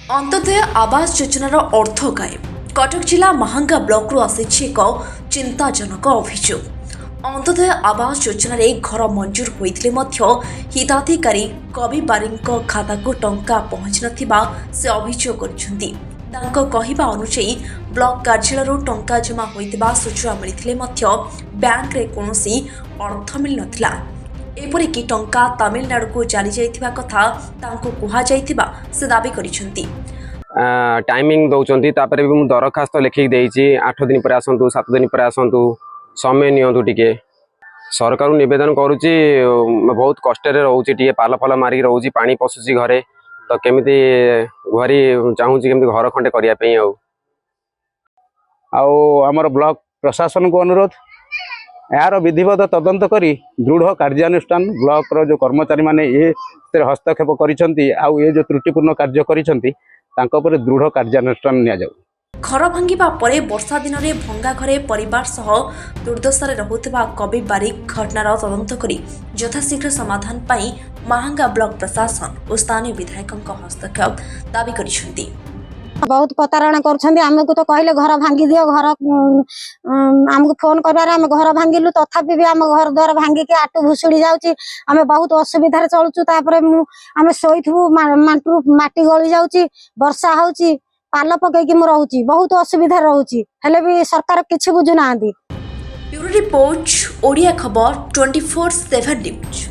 अंत्योदय आवास योजनार अर्थ गायब। कटक जिला महांगा ब्लॉक आसी एक चिंताजनक अभियोग। अंत्योदय आवास योजन घर मंजूर होते हिताधिकारी कवि बारिक खाता को टंका पहुंची नथिबा से अभियोग करछन्ती। तांको कहिबा अनुसायी ब्लॉक कार्यालय टंका जमा होइतिबा सूचना मिलिथिले मध्य बैंक रे कोनोसी अर्थ मिल नथिला। एपरिकी टंका तमिलनाडु को चली जाइथिबा कथा तांको कुहा जाइथिबा से दाबी करिसंती। टाइमिंग दौरान तापर भी मुझे दरखास्त लिखिक देती 8 दिन पर आसतु 7 दिन पर आसतु समय नियंतु टिके सरकार निवेदन करुच्ची बहुत कष्ट रोचे पाल फल मारिक रोचे पानी पशुची घरे तो केमी घरी चाहूँगी केमी घर खंडे करने आमर ब्लॉक प्रशासन को अनुरोध यार विधिवत तदंत करी दृढ़ कार्यानुष्ठान ब्लॉक रो जो कर्मचारी माने ये हस्तक्षेप करिसंती आउ ये जो त्रुटिपूर्ण कार्य करिसंती तांको पर दृढ़ कार्यानुष्ठान निया जाऊ। घर भांगिबा परे वर्षा दिन में भंगा घरे परिवार सह दुर्दशारे रहुथिबा कवि बारिक घटनार तदंत करी यथाशीघ्र समाधान पाई महांगा ब्लॉक प्रशासन और स्थानीय विधायकों हस्तक्षेप दाबी करिसंती। बहुत प्रतारणा करमको तो कहले घर भांगी दियो घर आमको फोन करार आम घर भांगिलु तथापि भी आम घर द्वार भांगिक आटू भुशुड़ी जाऊँगी आम बहुत असुविधार चलुचु आम शोथु माटू माटी गली जाऊँगी वर्षा होची पाल पकईकी मु रोची बहुत असुविधा रोची हेले भी सरकार किछि बुझु नांदी। ब्यूरो रिपोर्ट ओडिया खबर 24/7 न्यूज।